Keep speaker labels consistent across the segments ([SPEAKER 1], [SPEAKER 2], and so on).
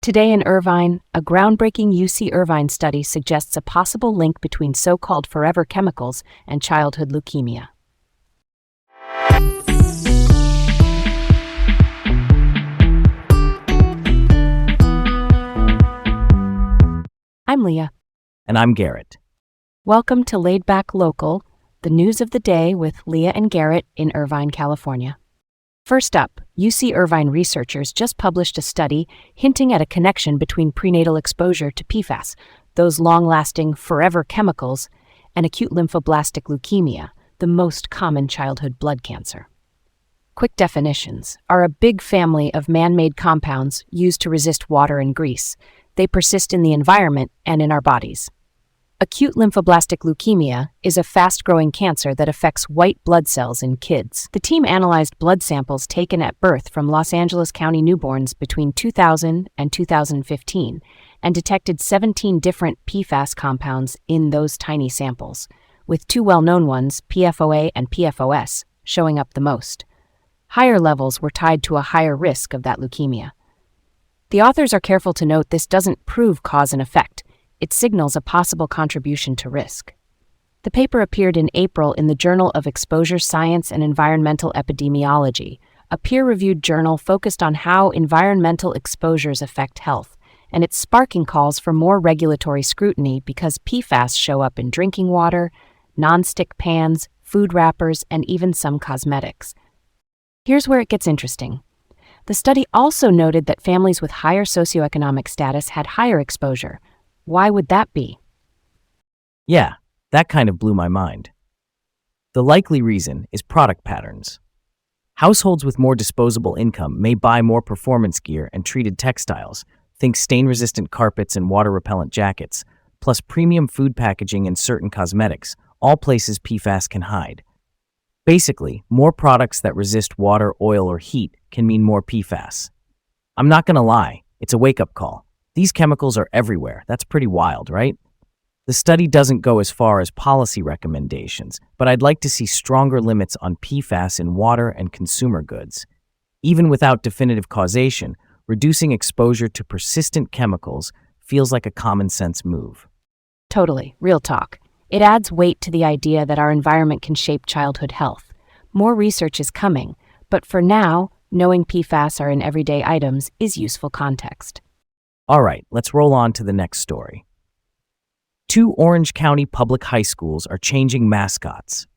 [SPEAKER 1] Today in Irvine, a groundbreaking UC Irvine study suggests a possible link between so-called forever chemicals and childhood leukemia. I'm Leah.
[SPEAKER 2] And I'm Garrett.
[SPEAKER 1] Welcome to Laid Back Local, the news of the day with Leah and Garrett in Irvine, California. First up, UC Irvine researchers just published a study hinting at a connection between prenatal exposure to PFAS, those long-lasting forever chemicals, and acute lymphoblastic leukemia, the most common childhood blood cancer. Quick definitions are a big family of man-made compounds used to resist water and grease. They persist in the environment and in our bodies. Acute lymphoblastic leukemia is a fast-growing cancer that affects white blood cells in kids. The team analyzed blood samples taken at birth from Los Angeles County newborns between 2000 and 2015 and detected 17 different PFAS compounds in those tiny samples, with two well-known ones, PFOA and PFOS, showing up the most. Higher levels were tied to a higher risk of that leukemia. The authors are careful to note this doesn't prove cause and effect. It signals a possible contribution to risk. The paper appeared in April in the Journal of Exposure Science and Environmental Epidemiology, a peer-reviewed journal focused on how environmental exposures affect health, and it's sparking calls for more regulatory scrutiny because PFAS show up in drinking water, non-stick pans, food wrappers, and even some cosmetics. Here's where it gets interesting. The study also noted that families with higher socioeconomic status had higher exposure. Why would that be?
[SPEAKER 2] Yeah, that kind of blew my mind. The likely reason is product patterns. Households with more disposable income may buy more performance gear and treated textiles, think stain-resistant carpets and water-repellent jackets, plus premium food packaging and certain cosmetics, all places PFAS can hide. Basically, more products that resist water, oil, or heat can mean more PFAS. I'm not gonna lie, it's a wake-up call. These chemicals are everywhere. That's pretty wild, right? The study doesn't go as far as policy recommendations, but I'd like to see stronger limits on PFAS in water and consumer goods. Even without definitive causation, reducing exposure to persistent chemicals feels like a common-sense move.
[SPEAKER 1] Totally, real talk. It adds weight to the idea that our environment can shape childhood health. More research is coming, but for now, knowing PFAS are in everyday items is useful context.
[SPEAKER 2] All right, let's roll on to the next story. 2 Orange County public high schools are changing mascots.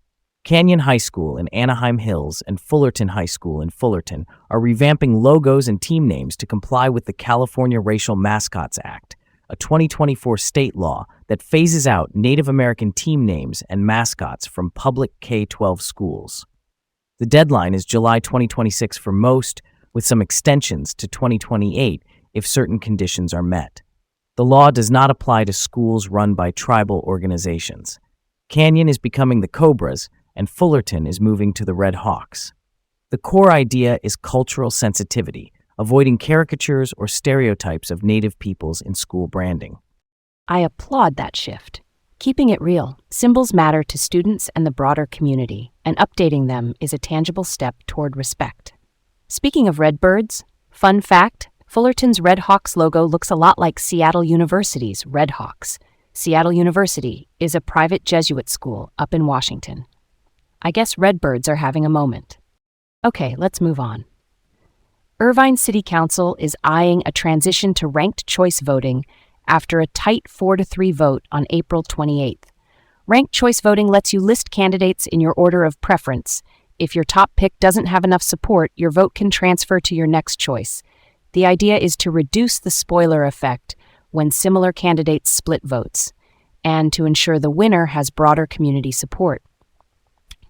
[SPEAKER 2] Canyon High School in Anaheim Hills and Fullerton High School in Fullerton are revamping logos and team names to comply with the California Racial Mascots Act, a 2024 state law that phases out Native American team names and mascots from public K-12 schools. The deadline is July 2026 for most, with some extensions to 2028 if certain conditions are met. The law does not apply to schools run by tribal organizations. Canyon is becoming the Cobras, and Fullerton is moving to the Red Hawks. The core idea is cultural sensitivity, avoiding caricatures or stereotypes of Native peoples in school branding.
[SPEAKER 1] I applaud that shift. Keeping it real, symbols matter to students and the broader community, and updating them is a tangible step toward respect. Speaking of redbirds, fun fact, Fullerton's Red Hawks logo looks a lot like Seattle University's Red Hawks. Seattle University is a private Jesuit school up in Washington. I guess redbirds are having a moment. Okay, let's move on. Irvine City Council is eyeing a transition to ranked choice voting after a tight 4-3 vote on April 28th. Ranked choice voting lets you list candidates in your order of preference. If your top pick doesn't have enough support, your vote can transfer to your next choice. The idea is to reduce the spoiler effect when similar candidates split votes, and to ensure the winner has broader community support.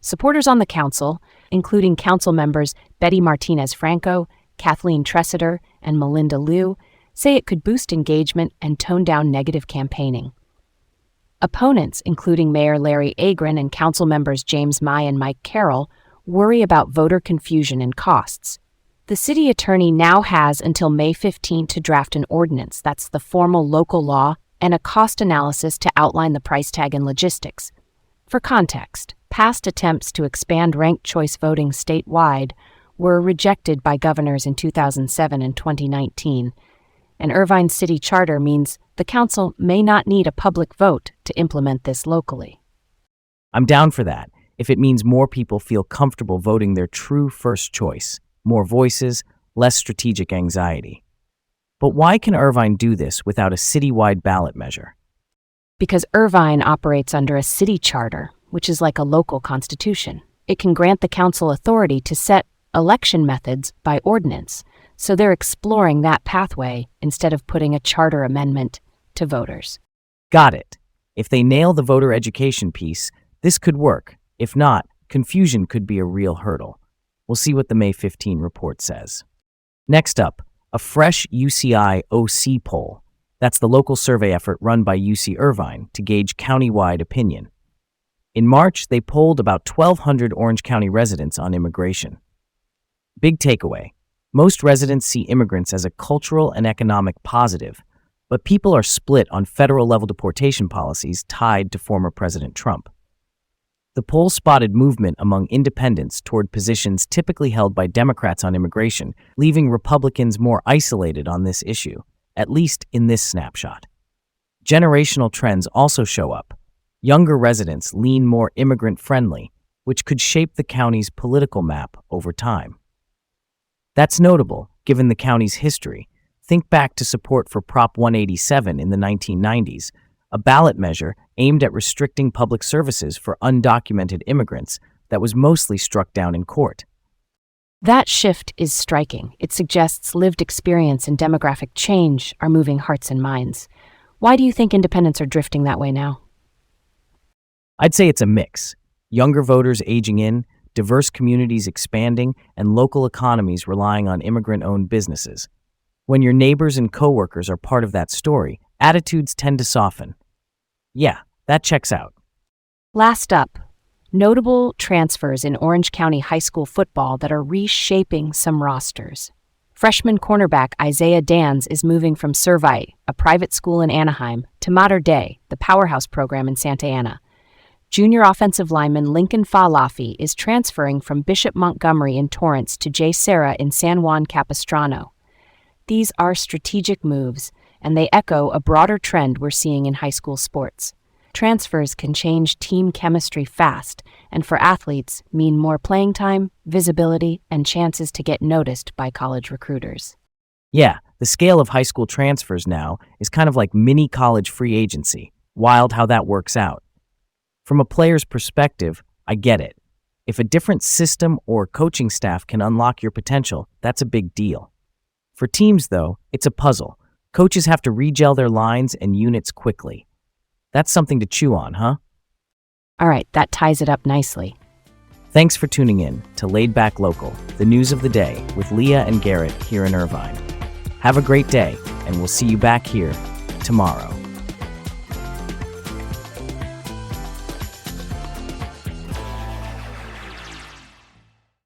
[SPEAKER 1] Supporters on the council, including council members Betty Martinez-Franco, Kathleen Tressiter, and Melinda Liu, say it could boost engagement and tone down negative campaigning. Opponents, including Mayor Larry Agron and council members James Mai and Mike Carroll, worry about voter confusion and costs. The city attorney now has until May 15 to draft an ordinance, that's the formal local law, and a cost analysis to outline the price tag and logistics. For context, past attempts to expand ranked choice voting statewide were rejected by governors in 2007 and 2019. and Irvine's city charter means the council may not need a public vote to implement this locally.
[SPEAKER 2] I'm down for that, if it means more people feel comfortable voting their true first choice, more voices, less strategic anxiety. But why can Irvine do this without a citywide ballot measure?
[SPEAKER 1] Because Irvine operates under a city charter, which is like a local constitution. It can grant the council authority to set election methods by ordinance, so they're exploring that pathway instead of putting a charter amendment to voters.
[SPEAKER 2] Got it. If they nail the voter education piece, this could work. If not, confusion could be a real hurdle. We'll see what the May 15 report says. Next up, a fresh UCI OC poll. That's the local survey effort run by UC Irvine to gauge countywide opinion. In March, they polled about 1,200 Orange County residents on immigration. Big takeaway. Most residents see immigrants as a cultural and economic positive, but people are split on federal-level deportation policies tied to former President Trump. The poll spotted movement among independents toward positions typically held by Democrats on immigration, leaving Republicans more isolated on this issue, at least in this snapshot. Generational trends also show up. Younger residents lean more immigrant-friendly, which could shape the county's political map over time. That's notable, given the county's history. Think back to support for Prop 187 in the 1990s, a ballot measure aimed at restricting public services for undocumented immigrants that was mostly struck down in court.
[SPEAKER 1] That shift is striking. It suggests lived experience and demographic change are moving hearts and minds. Why do you think independents are drifting that way now?
[SPEAKER 2] I'd say it's a mix. Younger voters aging in, diverse communities expanding, and local economies relying on immigrant-owned businesses. When your neighbors and coworkers are part of that story, attitudes tend to soften. Yeah, that checks out.
[SPEAKER 1] Last up, notable transfers in Orange County high school football that are reshaping some rosters. Freshman cornerback Isaiah Dans is moving from Irvine, a private school in Anaheim, to Mater Dei, the powerhouse program in Santa Ana. Junior offensive lineman Lincoln Falafi is transferring from Bishop Montgomery in Torrance to J. Serra in San Juan Capistrano. These are strategic moves, and they echo a broader trend we're seeing in high school sports. Transfers can change team chemistry fast, and for athletes, mean more playing time, visibility, and chances to get noticed by college recruiters.
[SPEAKER 2] Yeah, the scale of high school transfers now is kind of like mini college free agency. Wild how that works out. From a player's perspective, I get it. If a different system or coaching staff can unlock your potential, that's a big deal. For teams, though, it's a puzzle. Coaches have to regel their lines and units quickly. That's something to chew on, huh?
[SPEAKER 1] All right, that ties it up nicely.
[SPEAKER 2] Thanks for tuning in to Laid Back Local, the news of the day with Leah and Garrett here in Irvine. Have a great day, and we'll see you back here tomorrow.